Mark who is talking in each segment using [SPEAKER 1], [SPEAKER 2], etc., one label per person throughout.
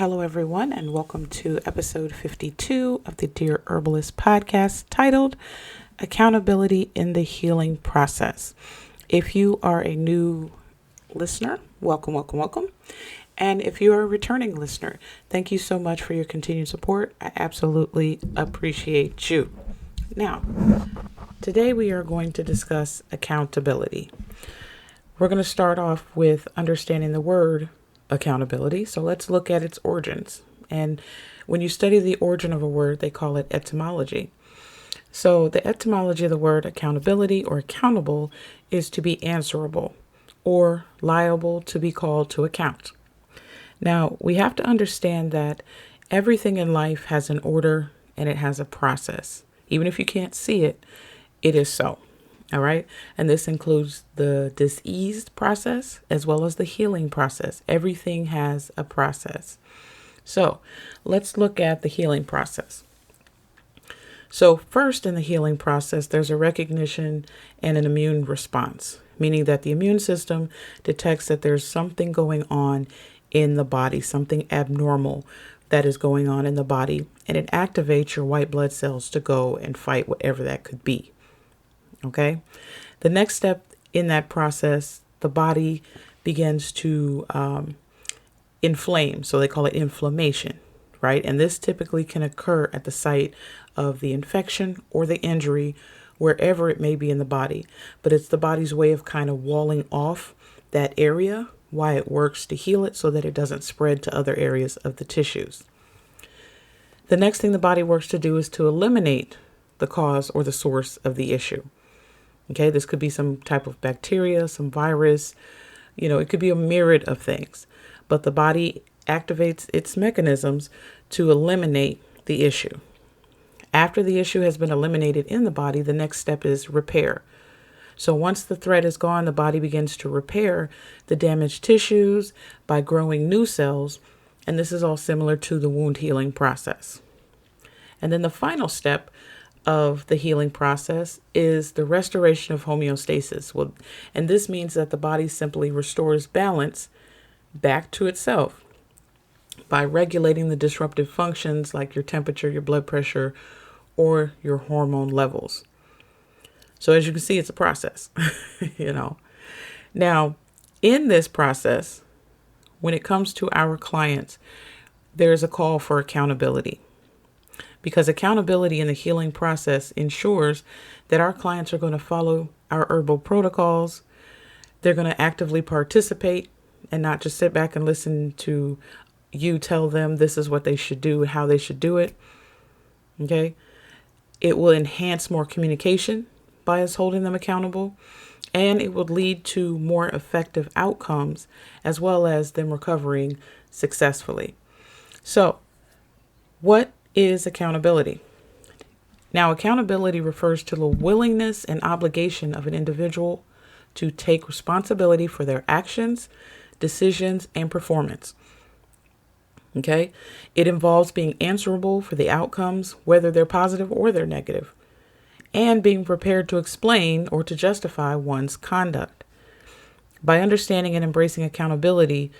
[SPEAKER 1] Hello, everyone, and welcome to episode 52 of the Dear Herbalist podcast titled Accountability in the Healing Process. If you are a new listener, welcome. And if you are a returning listener, thank you so much for your continued support. I absolutely appreciate you. Now, today we are going to discuss accountability. We're going to start off with understanding the word accountability. So let's look at its origins. And when you study the origin of a word, they call it etymology. So the etymology of the word accountability or accountable is to be answerable or liable to be called to account. Now, we have to understand that everything in life has an order and it has a process. Even if you can't see it, it is so. All right. And this includes the diseased process as well as the healing process. Everything has a process. So let's look at the healing process. So first in the healing process, there's a recognition and an immune response, meaning that the immune system detects that there's something going on in the body, something abnormal that is going on in the body, and it activates your white blood cells to go and fight whatever that could be. Okay. The next step in that process, the body begins to inflame. So they call it inflammation, right? And this typically can occur at the site of the infection or the injury, wherever it may be in the body. But it's the body's way of kind of walling off that area, why it works to heal it so that it doesn't spread to other areas of the tissues. The next thing the body works to do is to eliminate the cause or the source of the issue. Okay, this could be some type of bacteria, some virus, it could be a myriad of things, but the body activates its mechanisms to eliminate the issue. After the issue has been eliminated in the body, the next step is repair. So once the threat is gone, the body begins to repair the damaged tissues by growing new cells. And this is all similar to the wound healing process. And then the final step of the healing process is the restoration of homeostasis. And this means that the body simply restores balance back to itself by regulating the disruptive functions like your temperature, your blood pressure, or your hormone levels. So as you can see, it's a process, Now, in this process, when it comes to our clients, there's a call for accountability. Because accountability in the healing process ensures that our clients are going to follow our herbal protocols. They're going to actively participate and not just sit back and listen to you tell them this is what they should do, how they should do it. Okay. It will enhance more communication by us holding them accountable, and it will lead to more effective outcomes as well as them recovering successfully. So what is accountability? Now, accountability refers to the willingness and obligation of an individual to take responsibility for their actions, decisions, and performance. Okay. It involves being answerable for the outcomes, whether they're positive or they're negative, and being prepared to explain or to justify one's conduct. By understanding and embracing accountability,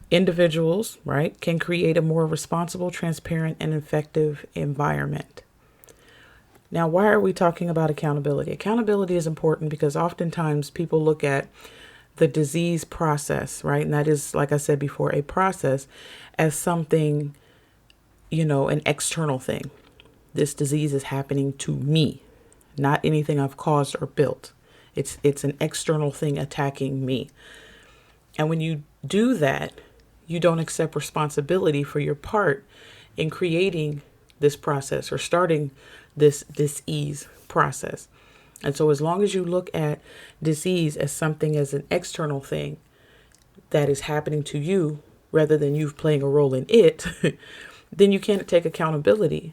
[SPEAKER 1] individuals, can create a more responsible, transparent, and effective environment. Now, why are we talking about accountability? Accountability is important because oftentimes people look at the disease process, and that is, like I said before, a process as something, an external thing. This disease is happening to me, not anything I've caused or built. It's an external thing attacking me. And when you do that, you don't accept responsibility for your part in creating this process or starting this disease process. And so as long as you look at disease as something as an external thing that is happening to you rather than you playing a role in it, then you can't take accountability.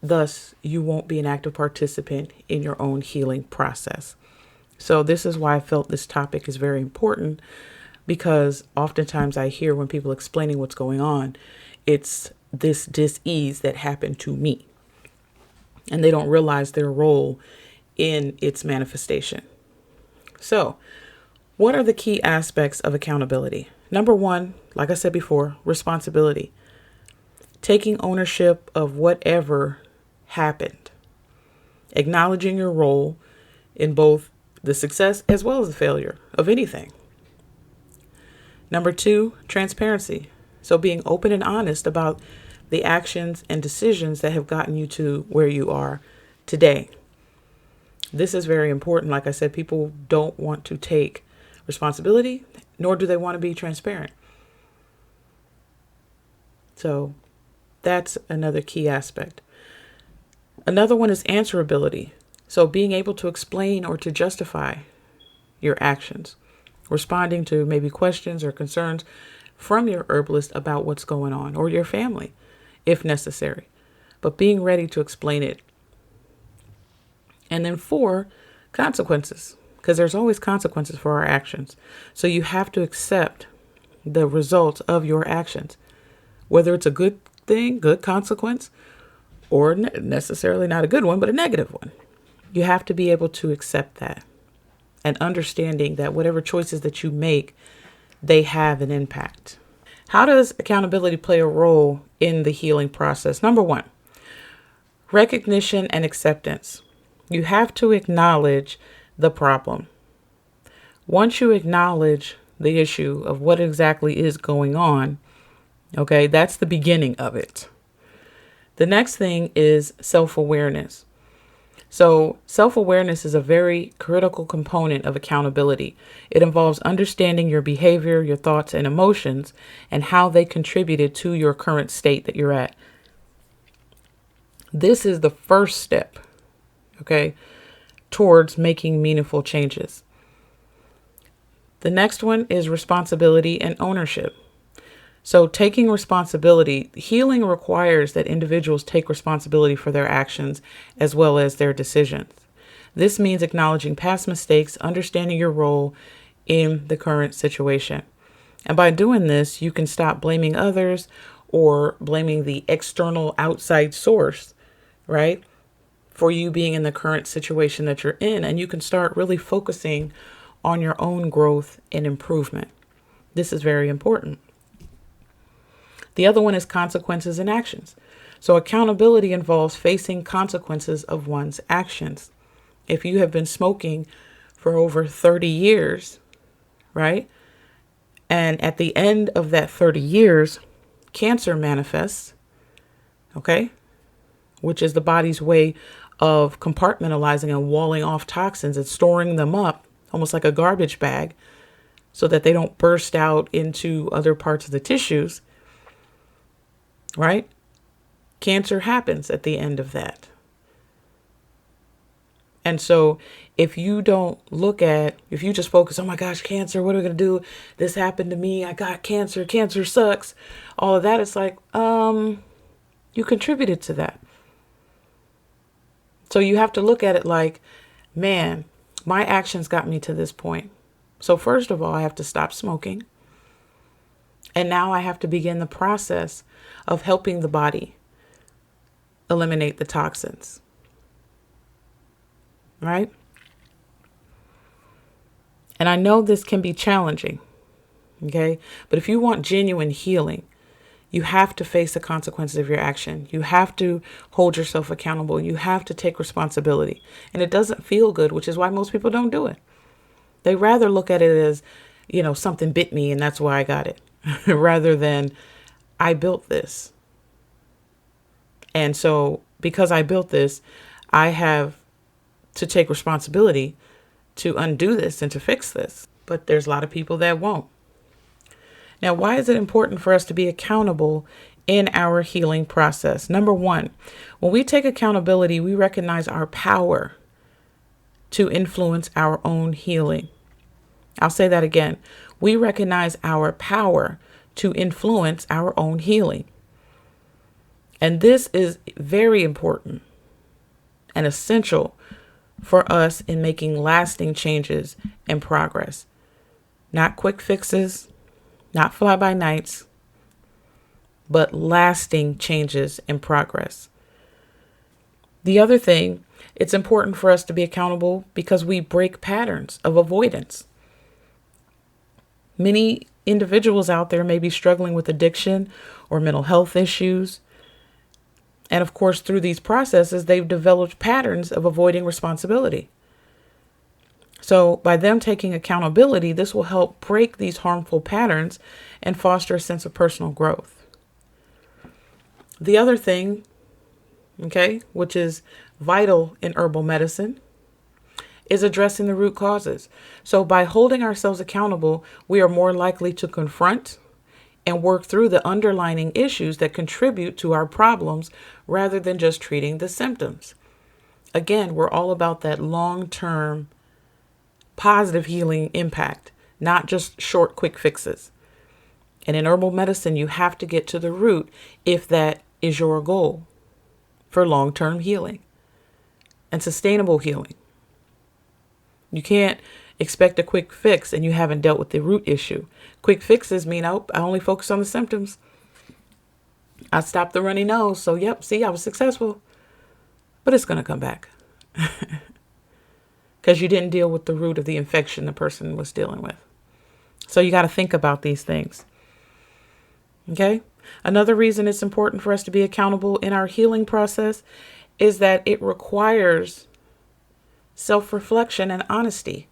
[SPEAKER 1] Thus, you won't be an active participant in your own healing process. So this is why I felt this topic is very important, because oftentimes I hear when people explaining what's going on, it's this dis-ease that happened to me. And they don't realize their role in its manifestation. So what are the key aspects of accountability? Number one, like I said before, responsibility. Taking ownership of whatever happened. Acknowledging your role in both the success as well as the failure of anything. Number two, transparency. So being open and honest about the actions and decisions that have gotten you to where you are today. This is very important. Like I said, people don't want to take responsibility, nor do they want to be transparent. So that's another key aspect. Another one is answerability. So being able to explain or to justify your actions, responding to maybe questions or concerns from your herbalist about what's going on, or your family, if necessary, but being ready to explain it. And then 4, consequences, because there's always consequences for our actions. So you have to accept the results of your actions, whether it's a good thing, good consequence, or necessarily not a good one, but a negative one. You have to be able to accept that and understanding that whatever choices that you make, they have an impact. How does accountability play a role in the healing process? Number 1, recognition and acceptance. You have to acknowledge the problem. Once you acknowledge the issue of what exactly is going on, okay, that's the beginning of it. The next thing is self-awareness. So self-awareness is a very critical component of accountability. It involves understanding your behavior, your thoughts and emotions, and how they contributed to your current state that you're at. This is the first step, okay, towards making meaningful changes. The next one is responsibility and ownership. So taking responsibility, healing requires that individuals take responsibility for their actions as well as their decisions. This means acknowledging past mistakes, understanding your role in the current situation. And by doing this, you can stop blaming others or blaming the external outside source, right, for you being in the current situation that you're in. And you can start really focusing on your own growth and improvement. This is very important. The other one is consequences and actions. So accountability involves facing consequences of one's actions. If you have been smoking for over 30 years, right? And at the end of that 30 years, cancer manifests, okay? Which is the body's way of compartmentalizing and walling off toxins and storing them up, almost like a garbage bag, so that they don't burst out into other parts of the tissues. Right? Cancer happens at the end of that. And so if you just focus, oh my gosh, cancer, what are we going to do? This happened to me. I got cancer. Cancer sucks. All of that. It's like, you contributed to that. So you have to look at it like, man, my actions got me to this point. So first of all, I have to stop smoking. And now I have to begin the process of helping the body eliminate the toxins. Right? And I know this can be challenging. Okay? But if you want genuine healing, you have to face the consequences of your action. You have to hold yourself accountable. You have to take responsibility. And it doesn't feel good, which is why most people don't do it. They rather look at it as, something bit me and that's why I got it. Rather than I built this. And so because I built this, I have to take responsibility to undo this and to fix this. But there's a lot of people that won't. Now, why is it important for us to be accountable in our healing process? Number 1, when we take accountability, we recognize our power to influence our own healing. I'll say that again. We recognize our power to influence our own healing. And this is very important and essential for us in making lasting changes and progress. Not quick fixes, not fly-by-nights, but lasting changes and progress. The other thing, it's important for us to be accountable because we break patterns of avoidance. Many individuals out there may be struggling with addiction or mental health issues. And of course, through these processes, they've developed patterns of avoiding responsibility. So by them taking accountability, this will help break these harmful patterns and foster a sense of personal growth. The other thing, okay, which is vital in herbal medicine, is addressing the root causes. So by holding ourselves accountable, we are more likely to confront and work through the underlying issues that contribute to our problems rather than just treating the symptoms. Again, we're all about that long-term positive healing impact, not just short, quick fixes. And in herbal medicine, you have to get to the root if that is your goal for long-term healing and sustainable healing. You can't expect a quick fix and you haven't dealt with the root issue. Quick fixes mean, oh, I only focus on the symptoms. I stopped the runny nose. So, yep, see, I was successful. But it's going to come back. Because you didn't deal with the root of the infection the person was dealing with. So you got to think about these things. Okay? Another reason it's important for us to be accountable in our healing process is that it requires self-reflection and honesty.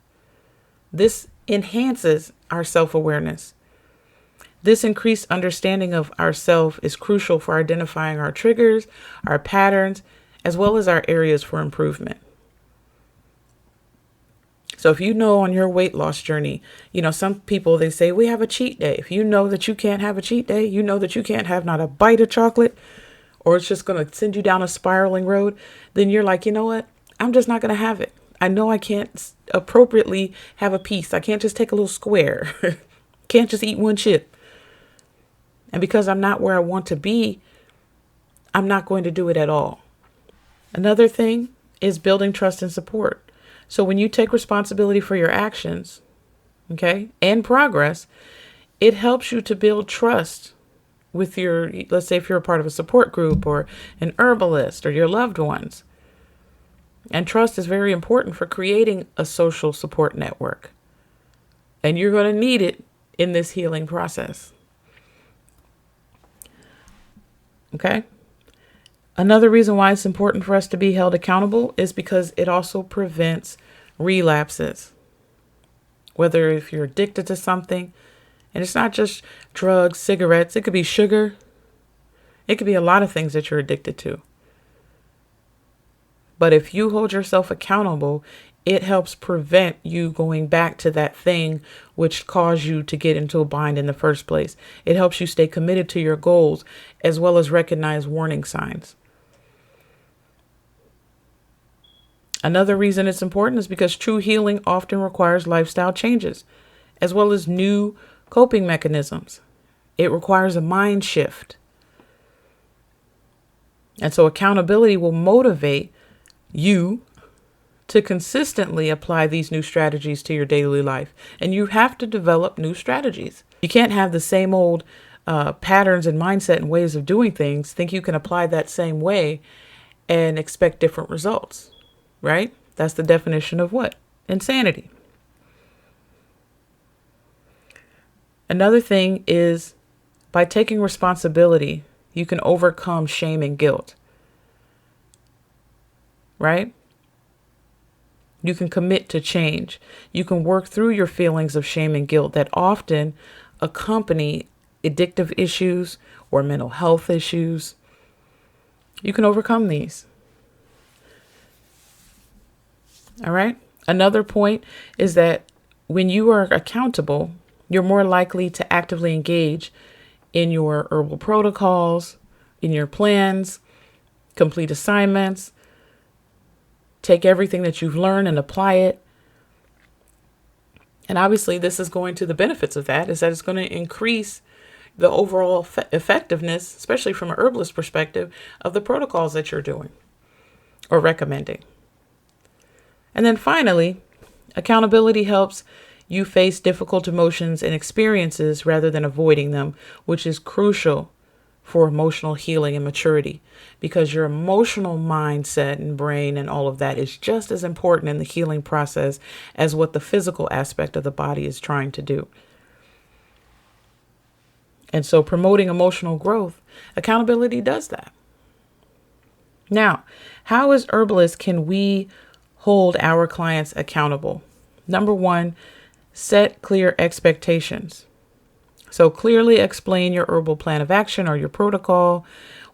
[SPEAKER 1] This enhances our self-awareness. This increased understanding of ourself is crucial for identifying our triggers, our patterns, as well as our areas for improvement. So if you know on your weight loss journey, some people, they say we have a cheat day. If you know that you can't have a cheat day, you know that you can't have not a bite of chocolate, or it's just going to send you down a spiraling road, then you're like, you know what? I'm just not going to have it. I know I can't appropriately have a piece. I can't just take a little square. Can't just eat one chip. And because I'm not where I want to be, I'm not going to do it at all. Another thing is building trust and support. So when you take responsibility for your actions, okay, and progress, it helps you to build trust with let's say if you're a part of a support group or an herbalist or your loved ones. And trust is very important for creating a social support network. And you're going to need it in this healing process. Okay? Another reason why it's important for us to be held accountable is because it also prevents relapses. Whether if you're addicted to something, and it's not just drugs, cigarettes, it could be sugar. It could be a lot of things that you're addicted to. But if you hold yourself accountable, it helps prevent you going back to that thing which caused you to get into a bind in the first place. It helps you stay committed to your goals as well as recognize warning signs. Another reason it's important is because true healing often requires lifestyle changes as well as new coping mechanisms. It requires a mind shift. And so accountability will motivate you to consistently apply these new strategies to your daily life. And you have to develop new strategies. You can't have the same old patterns and mindset and ways of doing things, think you can apply that same way and expect different results, right? That's the definition of what? Insanity. Another thing is by taking responsibility, you can overcome shame and guilt, right? You can commit to change. You can work through your feelings of shame and guilt that often accompany addictive issues or mental health issues. You can overcome these. All right. Another point is that when you are accountable, you're more likely to actively engage in your herbal protocols, in your plans, complete assignments, take everything that you've learned and apply it. And obviously, this is going to the benefits of that is that it's going to increase the overall effectiveness, especially from an herbalist perspective, of the protocols that you're doing or recommending. And then finally, accountability helps you face difficult emotions and experiences rather than avoiding them, which is crucial for emotional healing and maturity, because your emotional mindset and brain and all of that is just as important in the healing process as what the physical aspect of the body is trying to do. And so promoting emotional growth, accountability does that. Now, how as herbalists can we hold our clients accountable? Number one, set clear expectations. So clearly explain your herbal plan of action or your protocol,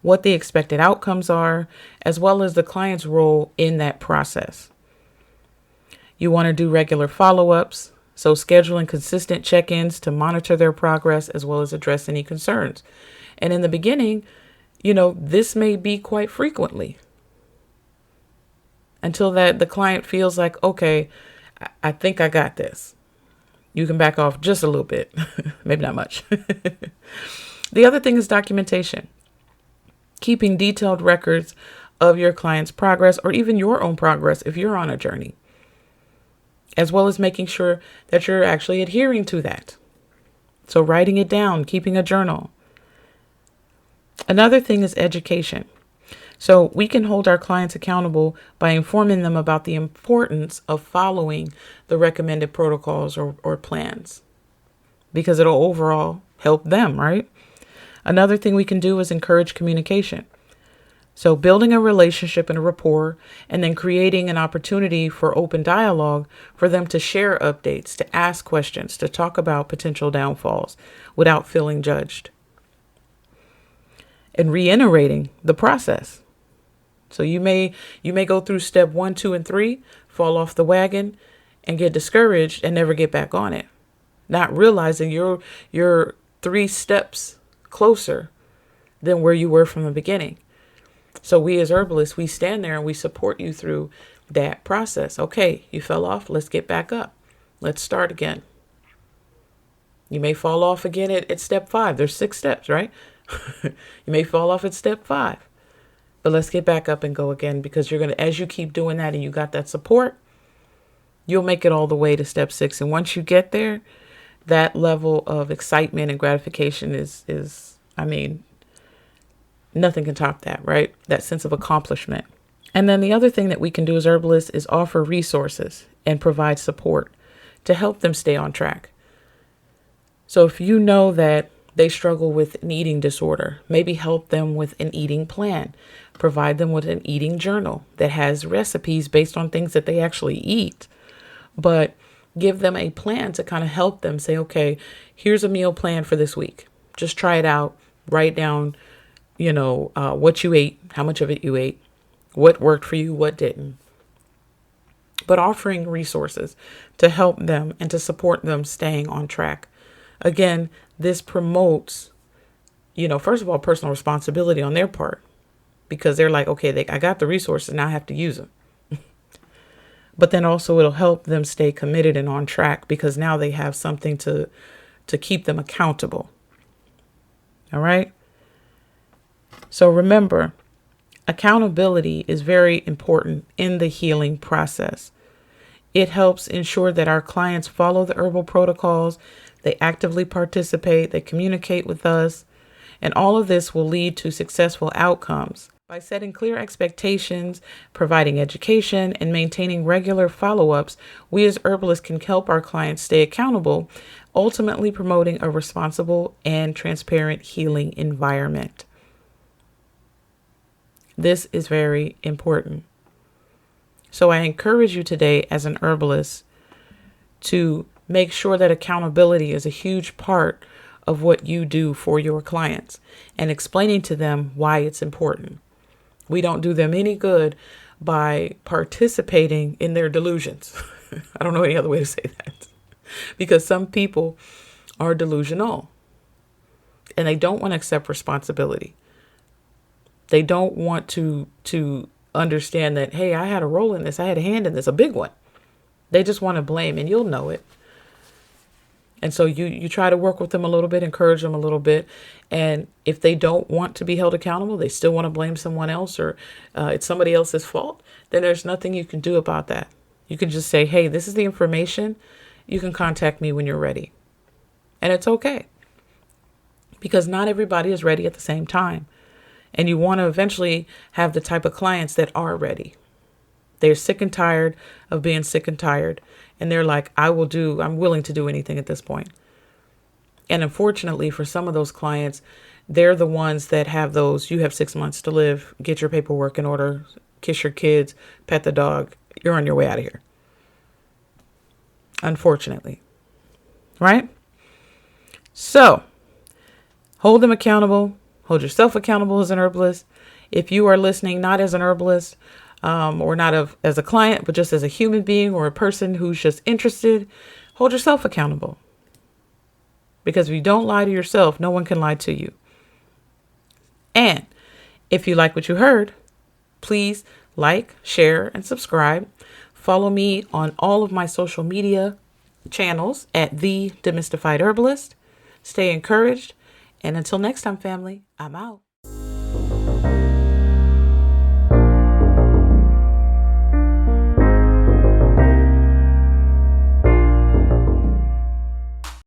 [SPEAKER 1] what the expected outcomes are, as well as the client's role in that process. You want to do regular follow-ups, so scheduling consistent check-ins to monitor their progress as well as address any concerns. And in the beginning, this may be quite frequently until that the client feels like, okay, I think I got this. You can back off just a little bit, maybe not much. The other thing is documentation. Keeping detailed records of your client's progress or even your own progress if you're on a journey, as well as making sure that you're actually adhering to that. So writing it down, keeping a journal. Another thing is education. So we can hold our clients accountable by informing them about the importance of following the recommended protocols or plans, because it'll overall help them, right? Another thing we can do is encourage communication. So building a relationship and a rapport, and then creating an opportunity for open dialogue for them to share updates, to ask questions, to talk about potential downfalls without feeling judged. And reiterating the process. So you may go through step 1, 2, and 3, fall off the wagon and get discouraged and never get back on it. Not realizing you're 3 steps closer than where you were from the beginning. So we as herbalists, we stand there and we support you through that process. Okay, you fell off. Let's get back up. Let's start again. You may fall off again at step 5. There's 6 steps, right? You may fall off at step 5. But let's get back up and go again, because as you keep doing that and you got that support, you'll make it all the way to step 6. And once you get there, that level of excitement and gratification is nothing can top that, right? That sense of accomplishment. And then the other thing that we can do as herbalists is offer resources and provide support to help them stay on track. So if you know that they struggle with an eating disorder, maybe help them with an eating plan, provide them with an eating journal that has recipes based on things that they actually eat, but give them a plan to kind of help them say, okay, here's a meal plan for this week. Just try it out, write down, what you ate, how much of it you ate, what worked for you, what didn't. But offering resources to help them and to support them staying on track. Again, this promotes, first of all, personal responsibility on their part, because they're like, okay, I got the resources, now I have to use them. But then also it'll help them stay committed and on track, because now they have something to keep them accountable. All right. So remember, accountability is very important in the healing process. It helps ensure that our clients follow the herbal protocols, they actively participate, they communicate with us, and all of this will lead to successful outcomes. By setting clear expectations, providing education, and maintaining regular follow-ups, we as herbalists can help our clients stay accountable, ultimately promoting a responsible and transparent healing environment. This is very important. So I encourage you today as an herbalist to make sure that accountability is a huge part of what you do for your clients, and explaining to them why it's important. We don't do them any good by participating in their delusions. I don't know any other way to say that, because some people are delusional and they don't want to accept responsibility. They don't want to understand that, hey, I had a role in this. I had a hand in this, a big one. They just want to blame, and you'll know it. And so you try to work with them a little bit, encourage them a little bit. And if they don't want to be held accountable, they still want to blame someone else, or it's somebody else's fault, then there's nothing you can do about that. You can just say, hey, this is the information. You can contact me when you're ready. And it's okay, because not everybody is ready at the same time. And you want to eventually have the type of clients that are ready. They're sick and tired of being sick and tired. And they're like, I'm willing to do anything at this point. And unfortunately, for some of those clients, they're the ones that have those, you have 6 months to live, get your paperwork in order, kiss your kids, pet the dog, you're on your way out of here. Unfortunately. Right? So, hold them accountable. Hold yourself accountable as an herbalist. If you are listening, not as an herbalist, or not as a client, but just as a human being or a person who's just interested, hold yourself accountable. Because if you don't lie to yourself, no one can lie to you. And if you like what you heard, please like, share, and subscribe. Follow me on all of my social media channels at The Demystified Herbalist. Stay encouraged. And until next time, family, I'm out.